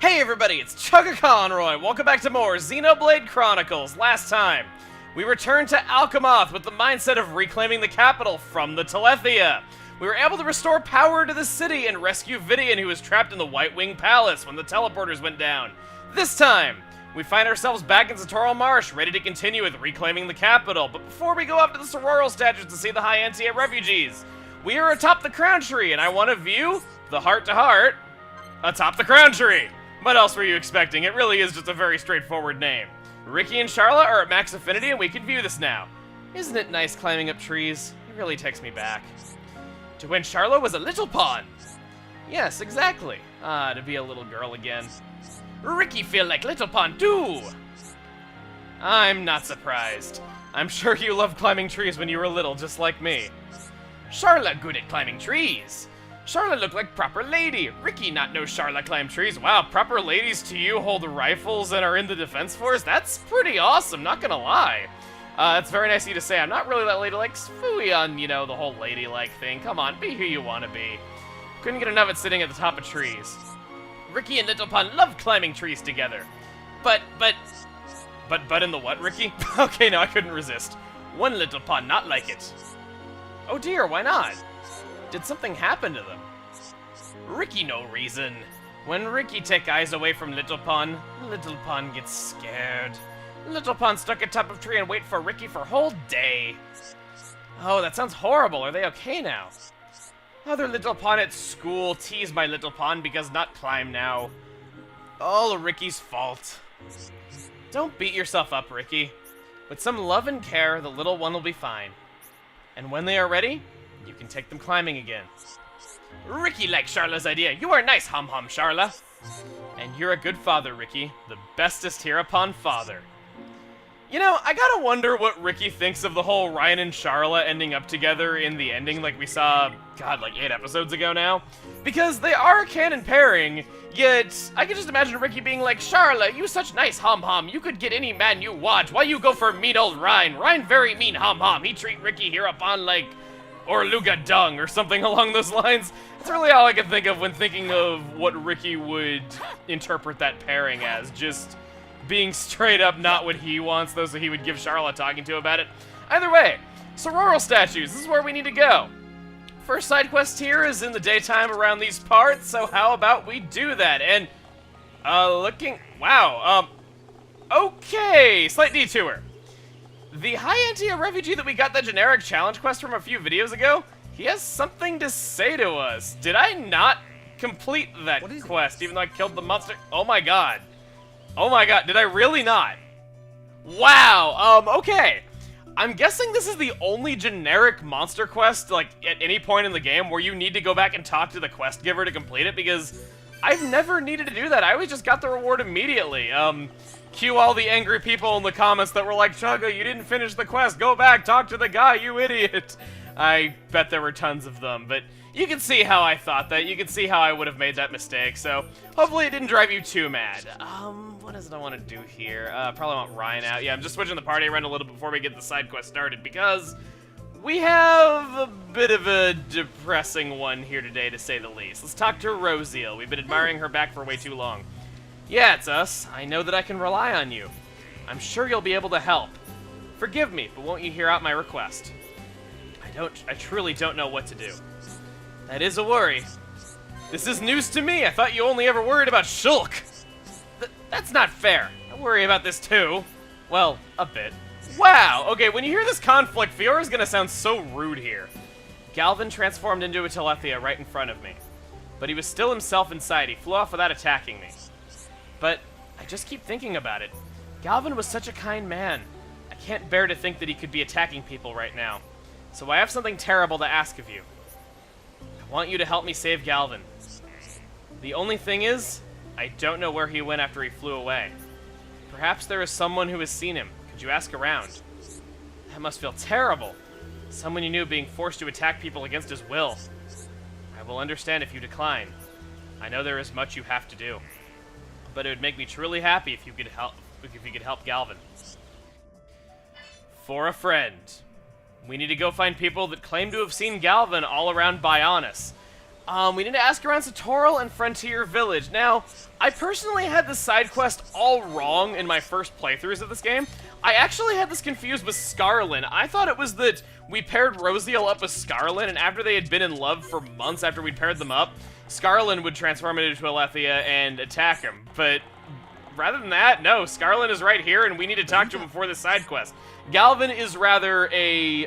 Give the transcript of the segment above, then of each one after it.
Hey everybody, it's Chugga Conroy! Welcome back to more Xenoblade Chronicles. Last time, we returned to Alchemoth with the mindset of reclaiming the capital from the Telethia. We were able to restore power to the city and rescue Vidian, who was trapped in the White Wing Palace when the teleporters went down. This time, we find ourselves back in Satorl Marsh, ready to continue with reclaiming the capital. But before we go up to the Satorl statues to see the High Entia refugees, we are atop the crown tree, and I want to view the heart-to-heart atop the crown tree. What else were you expecting? It really is just a very straightforward name. Ricky and Charla are at max affinity, and we can view this now. Isn't it nice climbing up trees? It really takes me back to when Charla was a little pawn. Yes, exactly. To be a little girl again. Ricky feel like little pawn too. I'm not surprised. I'm sure you loved climbing trees when you were little, just like me. Charla good at climbing trees. Charla look like proper lady. Ricky not know Charla climb trees. Wow, proper ladies to you hold rifles and are in the defense force? That's pretty awesome, not gonna lie. It's very nice of you to say. I'm not really that lady-like fooey on, you know, the whole ladylike thing. Come on, be who you want to be. Couldn't get enough at sitting at the top of trees. Ricky and Little Pun love climbing trees together. But in the what, Ricky? Okay, no, I couldn't resist. One Little Pun not like it. Oh dear, why not? Did something happen to them? Ricky no reason. When Ricky take eyes away from Little Pun gets scared. Little Pun stuck at top of tree and wait for Ricky for whole day. Oh, that sounds horrible. Are they okay now? Other Little Pun at school tease my Little Pun because not climb now. All Ricky's fault. Don't beat yourself up, Ricky. With some love and care, the little one will be fine. And when they are ready, you can take them climbing again. Ricky likes Charla's idea. You are nice, hum-hum, Charla. And you're a good father, Ricky. The bestest here upon father. You know, I gotta wonder what Ricky thinks of the whole Ryan and Charla ending up together in the ending like we saw, God, like 8 episodes ago now. Because they are a canon pairing, yet I can just imagine Ricky being like, Charla, you such nice hum-hum. You could get any man you want. Why you go for mean old Ryan? Ryan very mean hum-hum. He treat Ricky here upon like Orluga dung or something along those lines. That's really all I can think of when thinking of what Ricky would interpret that pairing as. Just being straight up not what he wants, though, so he would give Charla talking to about it. Either way, Satorl statues, this is where we need to go. First side quest here is in the daytime around these parts, so how about we do that? And, okay, slight detour. The High Entia refugee that we got that generic challenge quest from a few videos ago, he has something to say to us. Did I not complete that quest, even though I killed the monster? Oh my god. Oh my god, did I really not? Wow, okay. I'm guessing this is the only generic monster quest, like, at any point in the game where you need to go back and talk to the quest giver to complete it, because I've never needed to do that. I always just got the reward immediately. Cue all the angry people in the comments that were like, Chugga, you didn't finish the quest, go back, talk to the guy, you idiot. I bet there were tons of them, but you can see how I thought that. You can see how I would have made that mistake, so hopefully it didn't drive you too mad. What is it I want to do here? Probably want Ryan out. Yeah, I'm just switching the party around a little before we get the side quest started, because we have a bit of a depressing one here today, to say the least. Let's talk to Rosiel. We've been admiring her back for way too long. Yeah, it's us. I know that I can rely on you. I'm sure you'll be able to help. Forgive me, but won't you hear out my request? I truly don't know what to do. That is a worry. This is news to me. I thought you only ever worried about Shulk. That's not fair. I worry about this too. Well, a bit. Wow, okay, when you hear this conflict, Fiora's gonna sound so rude here. Galvin transformed into a Telethia right in front of me. But he was still himself inside. He flew off without attacking me. But I just keep thinking about it. Galvin was such a kind man. I can't bear to think that he could be attacking people right now. So I have something terrible to ask of you. I want you to help me save Galvin. The only thing is, I don't know where he went after he flew away. Perhaps there is someone who has seen him. Could you ask around? That must feel terrible. Someone you knew being forced to attack people against his will. I will understand if you decline. I know there is much you have to do. But it would make me truly happy if you could help Galvin. For a friend. We need to go find people that claim to have seen Galvin all around Bionis. We need to ask around Satorl and Frontier Village. Now, I personally had the side quest all wrong in my first playthroughs of this game. I actually had this confused with Scarlin. I thought it was that we paired Rosiel up with Scarlin, and after they had been in love for months after we'd paired them up, Scarlin would transform into Telethia and attack him. But rather than that, no, Scarlin is right here, and we need to talk to him before the side quest. Galvin is rather a,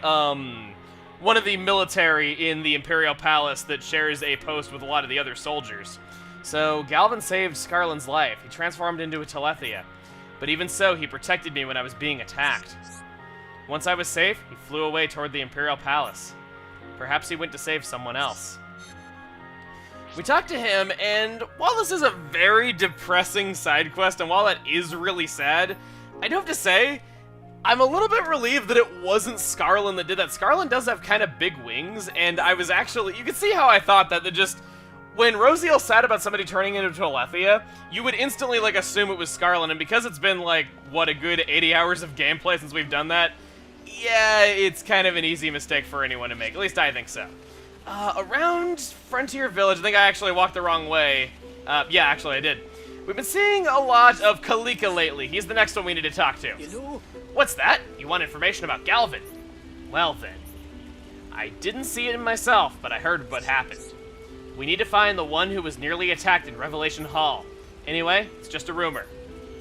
one of the military in the Imperial Palace that shares a post with a lot of the other soldiers. So, Galvin saved Scarlin's life. He transformed into a Telethia. But even so, he protected me when I was being attacked. Once I was safe, he flew away toward the Imperial Palace. Perhaps he went to save someone else. We talked to him, and while this is a very depressing side quest, and while that is really sad, I do have to say, I'm a little bit relieved that it wasn't Scarlin that did that. Scarlin does have kind of big wings, and I was actually... You can see how I thought that just... When Rosiel said about somebody turning into Telethia, you would instantly, like, assume it was Scarlin, and because it's been, like, what, a good 80 hours of gameplay since we've done that, yeah, it's kind of an easy mistake for anyone to make. At least I think so. Around Frontier Village, I think I actually walked the wrong way. Yeah, actually I did. We've been seeing a lot of Kalika lately. He's the next one we need to talk to. What's that? You want information about Galvin? Well then. I didn't see it myself, but I heard what happened. We need to find the one who was nearly attacked in Revelation Hall. Anyway, it's just a rumor.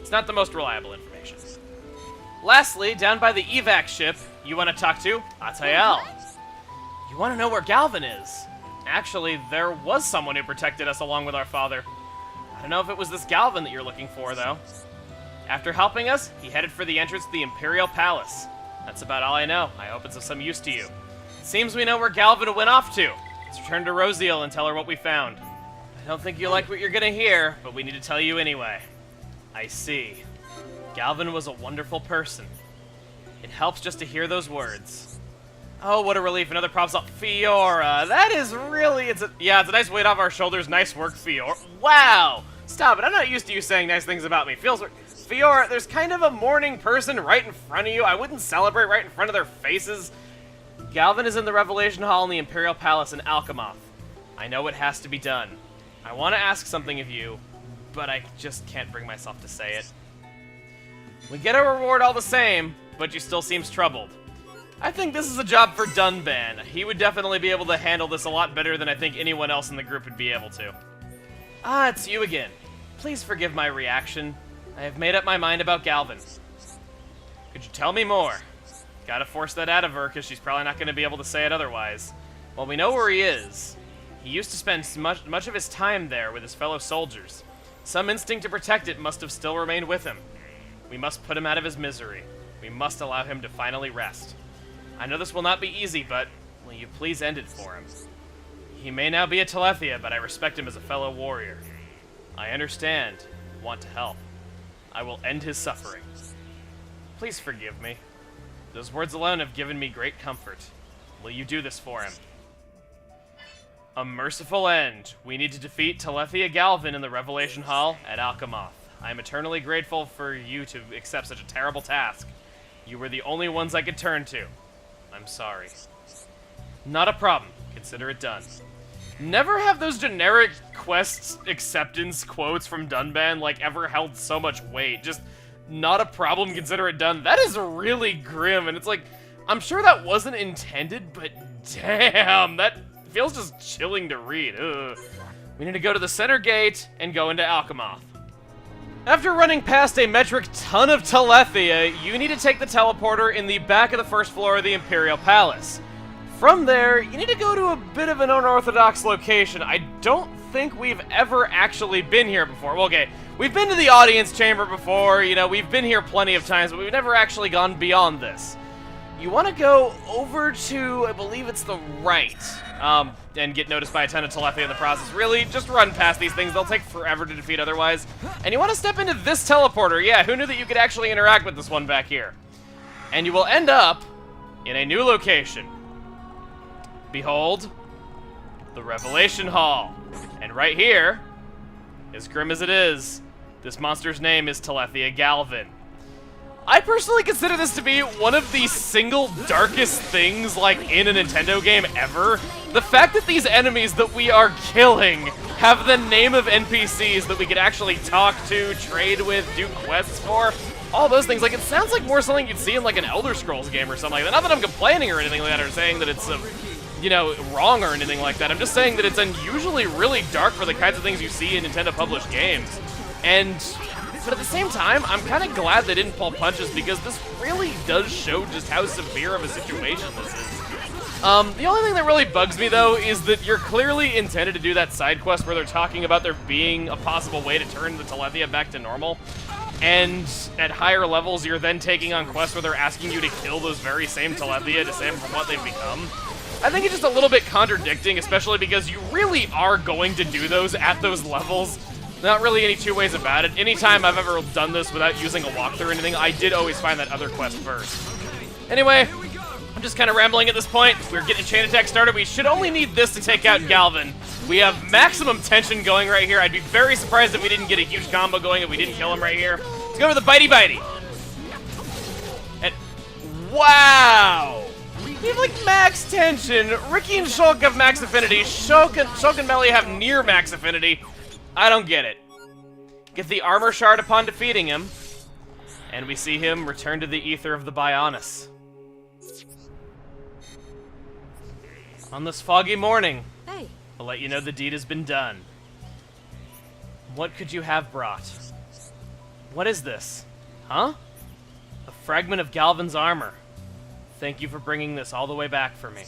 It's not the most reliable information. Lastly, down by the evac ship, you want to talk to Atael. You want to know where Galvin is? Actually, there was someone who protected us along with our father. I don't know if it was this Galvin that you're looking for, though. After helping us, he headed for the entrance to the Imperial Palace. That's about all I know. I hope it's of some use to you. Seems we know where Galvin went off to. Let's return to Rosiel and tell her what we found. I don't think you like what you're gonna hear, but we need to tell you anyway. I see. Galvin was a wonderful person. It helps just to hear those words. Oh, what a relief. Another props up. Fiora. That is really... It's a nice weight off our shoulders. Nice work, Fiora. Wow! Stop it. I'm not used to you saying nice things about me. Fiora, there's kind of a mourning person right in front of you. I wouldn't celebrate right in front of their faces. Galvin is in the Revelation Hall in the Imperial Palace in Alchemoth. I know it has to be done. I want to ask something of you, but I just can't bring myself to say it. We get a reward all the same, but you still seems troubled. I think this is a job for Dunban. He would definitely be able to handle this a lot better than I think anyone else in the group would be able to. Ah, it's you again. Please forgive my reaction. I have made up my mind about Galvin. Could you tell me more? Gotta force that out of her, because she's probably not going to be able to say it otherwise. Well, we know where he is. He used to spend much of his time there with his fellow soldiers. Some instinct to protect it must have still remained with him. We must put him out of his misery. We must allow him to finally rest. I know this will not be easy, but will you please end it for him? He may now be a Telethia, but I respect him as a fellow warrior. I understand. Want to help. I will end his suffering. Please forgive me. Those words alone have given me great comfort. Will you do this for him? A merciful end. We need to defeat Telethia Galvin in the Revelation Hall at Alchemoth. I am eternally grateful for you to accept such a terrible task. You were the only ones I could turn to. I'm sorry. Not a problem. Consider it done. Never have those generic quest acceptance quotes from Dunban like ever held so much weight. Just not a problem, consider it done. That is really grim, and it's like, I'm sure that wasn't intended, but damn, that feels just chilling to read. Ugh. We need to go to the center gate and go into Alchemoth. After running past a metric ton of Telethia, you need to take the teleporter in the back of the first floor of the Imperial Palace. From there, you need to go to a bit of an unorthodox location. I don't think we've ever actually been here before. Well, okay, we've been to the audience chamber before, you know, we've been here plenty of times, but we've never actually gone beyond this. You want to go over to, I believe it's the right, and get noticed by a ton of Telethia in the process. Really, just run past these things. They'll take forever to defeat otherwise. And you want to step into this teleporter. Yeah, who knew that you could actually interact with this one back here? And you will end up in a new location. Behold, the Revelation Hall. And right here, as grim as it is, this monster's name is Telethia Galvin. I personally consider this to be one of the single darkest things, like, in a Nintendo game ever. The fact that these enemies that we are killing have the name of NPCs that we could actually talk to, trade with, do quests for, all those things. Like, it sounds like more something you'd see in, like, an Elder Scrolls game or something like that. Not that I'm complaining or anything like that, or saying that it's, you know, wrong or anything like that. I'm just saying that it's unusually really dark for the kinds of things you see in Nintendo-published games. But at the same time, I'm kind of glad they didn't pull punches, because this really does show just how severe of a situation this is. The only thing that really bugs me, though, is that you're clearly intended to do that side quest where they're talking about there being a possible way to turn the Telethia back to normal. And at higher levels, you're then taking on quests where they're asking you to kill those very same Telethia to save them from what they've become. I think it's just a little bit contradicting, especially because you really are going to do those at those levels. Not really any two ways about it. Anytime I've ever done this without using a walkthrough or anything, I did always find that other quest first. Anyway, I'm just kind of rambling at this point. We're getting chain attack started. We should only need this to take out Galvin. We have maximum tension going right here. I'd be very surprised if we didn't get a huge combo going if we didn't kill him right here. Let's go for the bitey bitey. And wow! We have like max tension. Ricky and Shulk have max affinity. Shulk and Melia have near max affinity. I don't get it. Get the armor shard upon defeating him, and we see him return to the ether of the Bionis. On this foggy morning, hey. I'll let you know the deed has been done. What could you have brought? What is this? Huh? A fragment of Galvin's armor. Thank you for bringing this all the way back for me.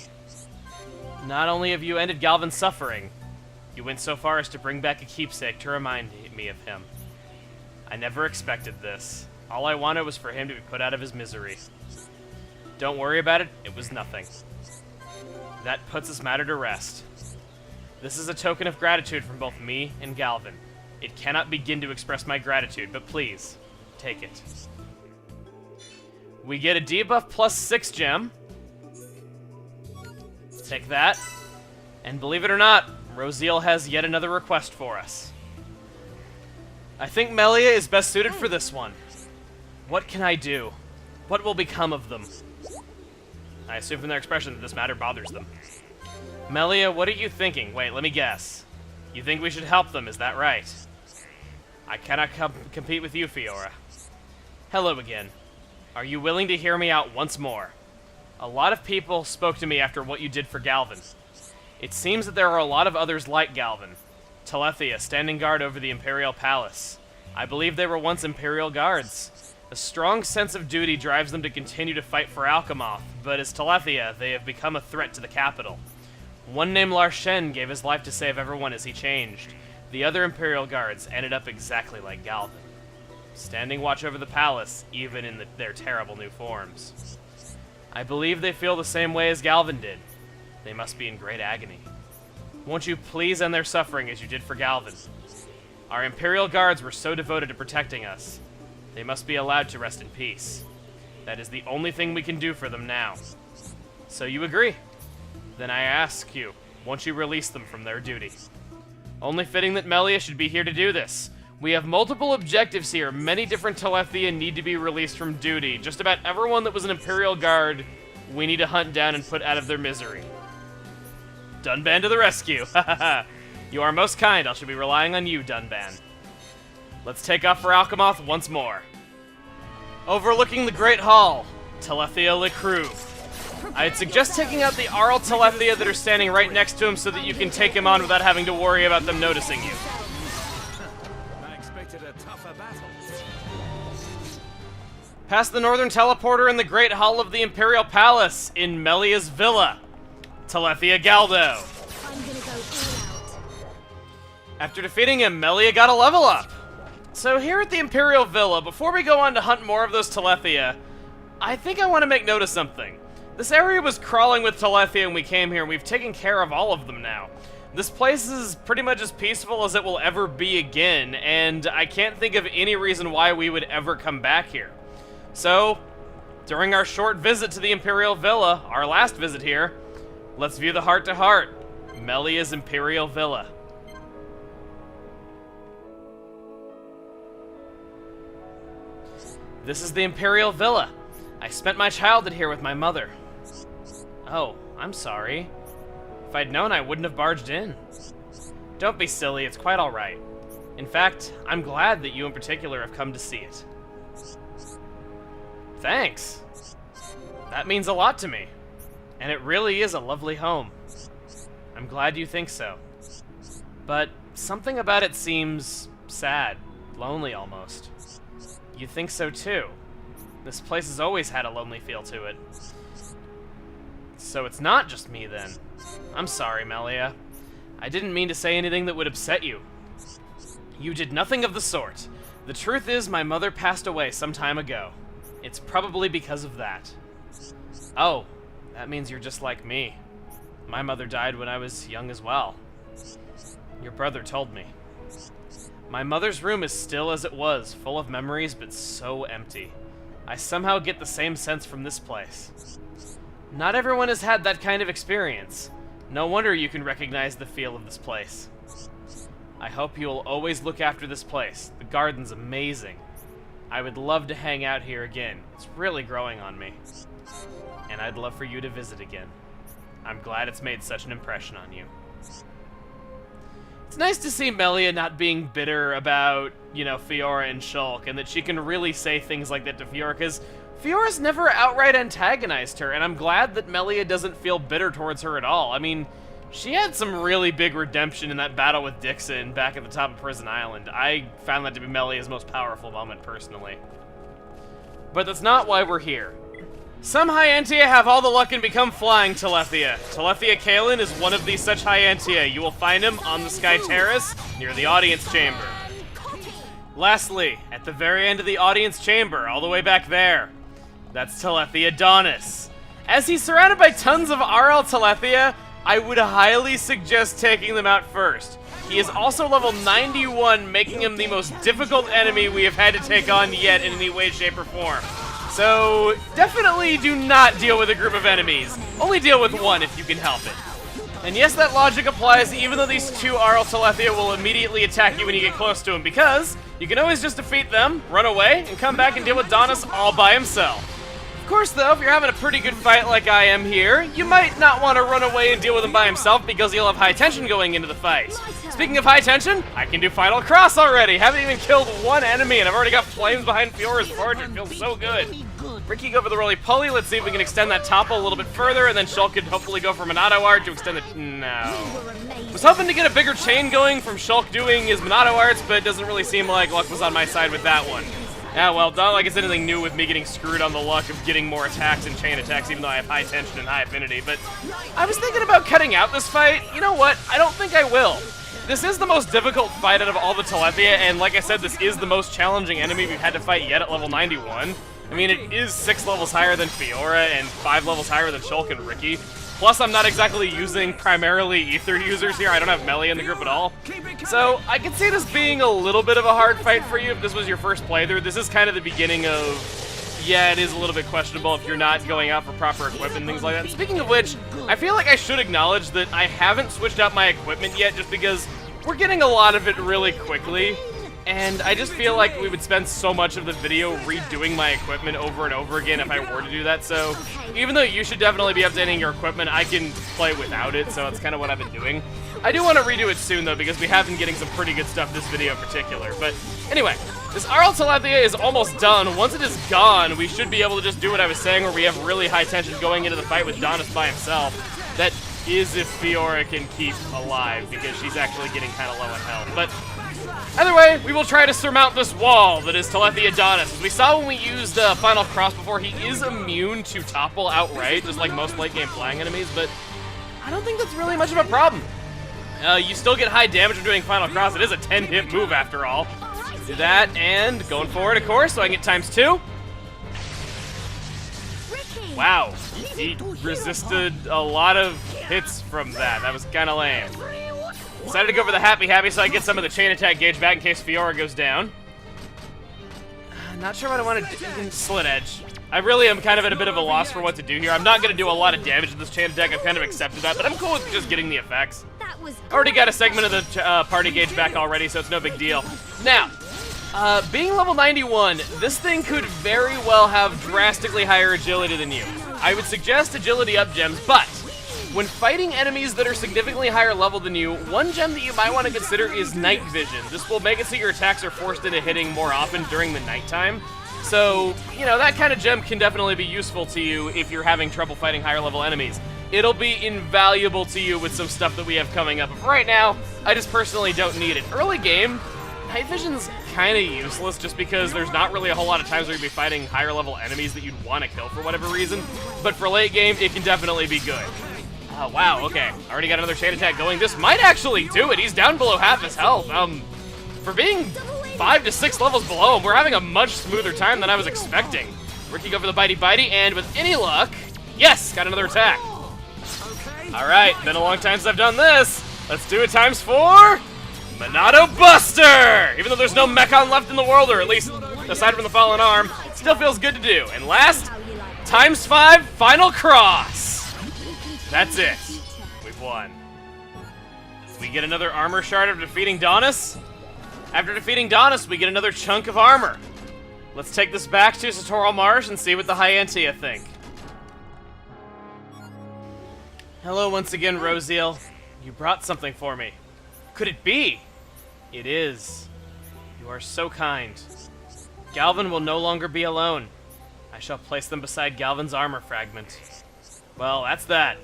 Not only have you ended Galvin's suffering, you went so far as to bring back a keepsake to remind me of him. I never expected this. All I wanted was for him to be put out of his misery. Don't worry about it, it was nothing. That puts this matter to rest. This is a token of gratitude from both me and Galvin. It cannot begin to express my gratitude, but please, take it. We get a debuff plus 6 gem. Take that. And believe it or not, Rosiel has yet another request for us. I think Melia is best suited for this one. What can I do? What will become of them? I assume from their expression that this matter bothers them. Melia, what are you thinking? Wait, let me guess. You think we should help them, is that right? I cannot compete with you, Fiora. Hello again. Are you willing to hear me out once more? A lot of people spoke to me after what you did for Galvin. It seems that there are a lot of others like Galvin. Telethia, standing guard over the Imperial Palace. I believe they were once Imperial Guards. A strong sense of duty drives them to continue to fight for Alchemoth, but as Telethia, they have become a threat to the capital. One named Larshen gave his life to save everyone as he changed. The other Imperial Guards ended up exactly like Galvin. Standing watch over the palace, even in their terrible new forms. I believe they feel the same way as Galvin did. They must be in great agony. Won't you please end their suffering as you did for Galvin? Our Imperial Guards were so devoted to protecting us. They must be allowed to rest in peace. That is the only thing we can do for them now. So you agree? Then I ask you, won't you release them from their duty? Only fitting that Melia should be here to do this. We have multiple objectives here. Many different Telethia need to be released from duty. Just about everyone that was an Imperial Guard, we need to hunt down and put out of their misery. Dunban to the rescue. You are most kind. I shall be relying on you, Dunban. Let's take off for Alchemoth once more. Overlooking the Great Hall, Telethia Lecru. I'd suggest taking out the Arl Telethia that are standing right next to him so that you can take him on without having to worry about them noticing you. I expected a tougher battle. Past the Northern Teleporter in the Great Hall of the Imperial Palace in Melia's Villa. Telethia Galdo. I'm gonna go all out. After defeating him, Melia got a level up. So here at the Imperial Villa, before we go on to hunt more of those Telethia, I think I want to make note of something. This area was crawling with Telethia when we came here, and we've taken care of all of them now. This place is pretty much as peaceful as it will ever be again, and I can't think of any reason why we would ever come back here. So, during our short visit to the Imperial Villa, our last visit here, let's view the heart-to-heart, Melia's Imperial Villa. This is the Imperial Villa. I spent my childhood here with my mother. Oh, I'm sorry. If I'd known, I wouldn't have barged in. Don't be silly, it's quite alright. In fact, I'm glad that you in particular have come to see it. Thanks. That means a lot to me. And it really is a lovely home. I'm glad you think so. But something about it seems sad, lonely almost. You think so too. This place has always had a lonely feel to it. So it's not just me then. I'm sorry, Melia. I didn't mean to say anything that would upset you. You did nothing of the sort. The truth is my mother passed away some time ago. It's probably because of that. Oh, that means you're just like me. My mother died when I was young as well. Your brother told me. My mother's room is still as it was, full of memories, but so empty. I somehow get the same sense from this place. Not everyone has had that kind of experience. No wonder you can recognize the feel of this place. I hope you'll always look after this place. The garden's amazing. I would love to hang out here again. It's really growing on me. And I'd love for you to visit again. I'm glad it's made such an impression on you. It's nice to see Melia not being bitter about, you know, Fiora and Shulk, and that she can really say things like that to Fiora, because Fiora's never outright antagonized her, and I'm glad that Melia doesn't feel bitter towards her at all. I mean, she had some really big redemption in that battle with Dixon back at the top of Prison Island. I found that to be Melia's most powerful moment, personally. But that's not why we're here. Some High Entia have all the luck and become flying Telethia. Telethia Kalen is one of these such High Entia. You will find him on the Sky Terrace near the audience chamber. Lastly, at the very end of the audience chamber, all the way back there, that's Telethia Adonis. As he's surrounded by tons of RL Telethia, I would highly suggest taking them out first. He is also level 91, making him the most difficult enemy we have had to take on yet in any way, shape, or form. So, definitely do not deal with a group of enemies. Only deal with one if you can help it. And yes, that logic applies even though these two RL Telethia will immediately attack you when you get close to him, because you can always just defeat them, run away, and come back and deal with Adonis all by himself. Of course, though, if you're having a pretty good fight like I am here, you might not want to run away and deal with him by himself because you'll have high tension going into the fight. Speaking of high tension, I can do Final Cross already. Haven't even killed one enemy, and I've already got flames behind Fiora's forge. It feels so good. Ricky go for the roly poly. Let's see if we can extend that topple a little bit further, and then Shulk could hopefully go for Monado Art to extend it. No. Was hoping to get a bigger chain going from Shulk doing his Monado Arts, but it doesn't really seem like luck was on my side with that one. Yeah, well, not like it's anything new with me getting screwed on the luck of getting more attacks and chain attacks, even though I have high tension and high affinity, but I was thinking about cutting out this fight. You know what? I don't think I will. This is the most difficult fight out of all the Telethia, and like I said, this is the most challenging enemy we've had to fight yet at level 91. I mean, it is 6 levels higher than Fiora and 5 levels higher than Shulk and Ricky. Plus, I'm not exactly using primarily Ether users here. I don't have Melia in the group at all. So, I could see this being a little bit of a hard fight for you if this was your first playthrough. This is kind of the beginning of, yeah, it is a little bit questionable if you're not going out for proper equipment and things like that. Speaking of which, I feel like I should acknowledge that I haven't switched out my equipment yet just because we're getting a lot of it really quickly. And I just feel like we would spend so much of the video redoing my equipment over and over again if I were to do that. So even though you should definitely be updating your equipment, I can play without it, so it's kind of what I've been doing. I do want to redo it soon, though, because we have been getting some pretty good stuff this video in particular. But anyway, this RL Telethia is almost done. Once it is gone, we should be able to just do what I was saying, where we have really high tension going into the fight with Adonis by himself. That is if Fiora can keep alive, because she's actually getting kind of low on health. But either way, we will try to surmount this wall that is Telethia Adonis. As we saw when we used Final Cross before, he is immune to topple outright, just like most late-game flying enemies, but I don't think that's really much of a problem. You still get high damage from doing Final Cross. It is a 10-hit move, after all. Do that, and going forward, of course, so I can get ×2. Wow, he resisted a lot of hits from that. That was kind of lame. Decided to go for the happy so I get some of the chain attack gauge back in case Fiora goes down. Not sure what I want to do. Slit Edge. I really am kind of at a bit of a loss for what to do here. I'm not going to do a lot of damage to this chain attack. I've kind of accepted that, but I'm cool with just getting the effects. Already got a segment of the party gauge back already, so it's no big deal. Now, Being level 91, this thing could very well have drastically higher agility than you. I would suggest agility up gems, but when fighting enemies that are significantly higher level than you, one gem that you might want to consider is night vision. This will make it so your attacks are forced into hitting more often during the nighttime. So, you know, that kind of gem can definitely be useful to you if you're having trouble fighting higher level enemies. It'll be invaluable to you with some stuff that we have coming up. But right now, I just personally don't need it. Early game, night vision's kind of useless just because there's not really a whole lot of times where you'd be fighting higher level enemies that you'd want to kill for whatever reason. But for late game, it can definitely be good. Oh, wow, okay. Already got another shade attack going. This might actually do it. He's down below half his health. For being 5 to 6 levels below him, we're having a much smoother time than I was expecting. Ricky go for the bitey, and with any luck, yes, got another attack. All right, been a long time since I've done this. Let's do it times 4. Monado Buster! Even though there's no Mechon left in the world, or at least aside from the fallen arm, still feels good to do. And last, times 5, Final Cross. That's it. We've won. We get another armor shard after defeating Adonis. After defeating Adonis, we get another chunk of armor. Let's take this back to Satorl Marsh and see what the High Entia think. Hello once again, Rosiel. You brought something for me. Could it be? It is. You are so kind. Galvin will no longer be alone. I shall place them beside Galvin's armor fragment. Well, that's that.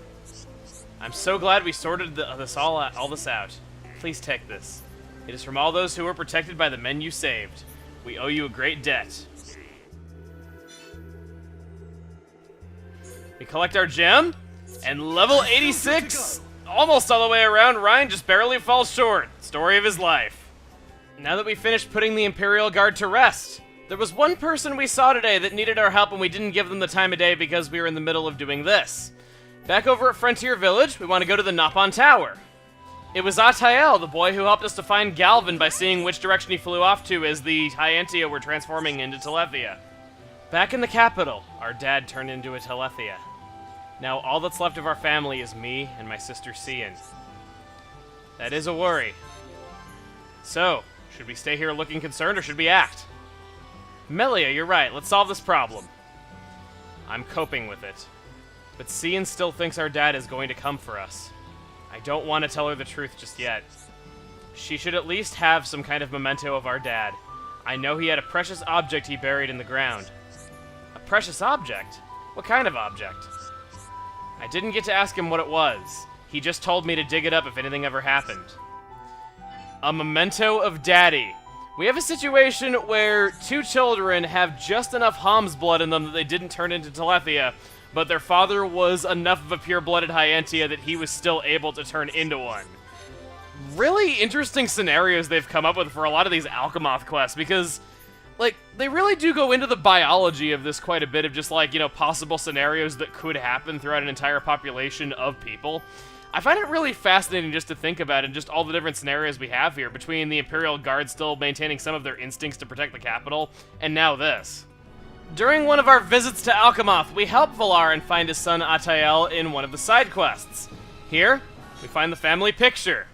I'm so glad we sorted all this out. Please take this. It is from all those who were protected by the men you saved. We owe you a great debt. We collect our gem, and level 86, almost all the way around, Ryan just barely falls short. Story of his life. Now that we finished putting the Imperial Guard to rest, there was one person we saw today that needed our help and we didn't give them the time of day because we were in the middle of doing this. Back over at Frontier Village, we want to go to the Nopon Tower. It was Atael, the boy who helped us to find Galvin by seeing which direction he flew off to as the High Entia were transforming into Telethia. Back in the capital, our dad turned into a Telethia. Now all that's left of our family is me and my sister Cian. That is a worry. So, should we stay here looking concerned or should we act? Melia, you're right, let's solve this problem. I'm coping with it. But Cian still thinks our dad is going to come for us. I don't want to tell her the truth just yet. She should at least have some kind of memento of our dad. I know he had a precious object he buried in the ground. A precious object? What kind of object? I didn't get to ask him what it was. He just told me to dig it up if anything ever happened. A memento of Daddy. We have a situation where two children have just enough Hom's blood in them that they didn't turn into Telethia, but their father was enough of a pure-blooded High Entia that he was still able to turn into one. Really interesting scenarios they've come up with for a lot of these Alchemoth quests, because, like, they really do go into the biology of this quite a bit of just, like, you know, possible scenarios that could happen throughout an entire population of people. I find it really fascinating just to think about and just all the different scenarios we have here, between the Imperial Guard still maintaining some of their instincts to protect the capital, and now this. During one of our visits to Alchemoth, we help Valaran find his son Atael in one of the side quests. Here, we find the family picture.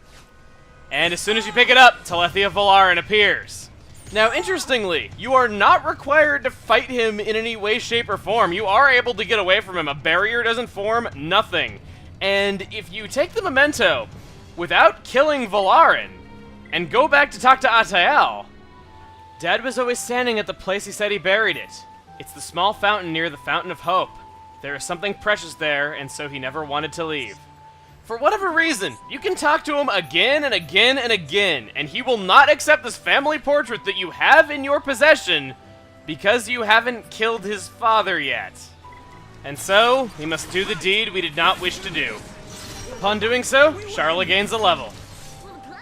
And as soon as you pick it up, Telethia Valaran appears. Now, interestingly, you are not required to fight him in any way, shape, or form. You are able to get away from him. A barrier doesn't form, nothing. And if you take the memento without killing Valaran and go back to talk to Atael, Dad was always standing at the place he said he buried it. It's the small fountain near the Fountain of Hope. There is something precious there, and so he never wanted to leave. For whatever reason, you can talk to him again and again and again, and he will not accept this family portrait that you have in your possession because you haven't killed his father yet. And so, we must do the deed we did not wish to do. Upon doing so, Charla gains a level.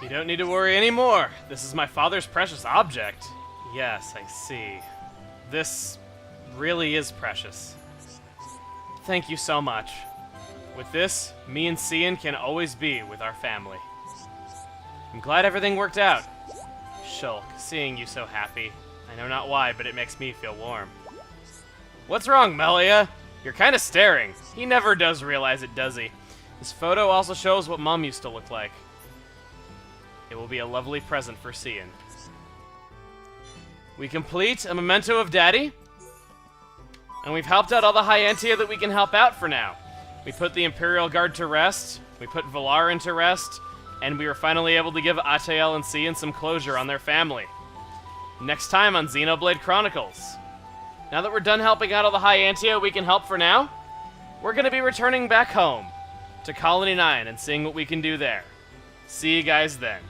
You don't need to worry anymore. This is my father's precious object. Yes, I see. This really is precious. Thank you so much. With this, me and Cian can always be with our family. I'm glad everything worked out. Shulk, seeing you so happy. I know not why, but it makes me feel warm. What's wrong, Melia? You're kind of staring. He never does realize it, does he? This photo also shows what Mom used to look like. It will be a lovely present for Cian. We complete a memento of Daddy. And we've helped out all the High Entia that we can help out for now. We put the Imperial Guard to rest. We put Valaran to rest. And we were finally able to give Atael and Cian some closure on their family. Next time on Xenoblade Chronicles. Now that we're done helping out all the High Entia we can help for now, we're going to be returning back home to Colony 9 and seeing what we can do there. See you guys then.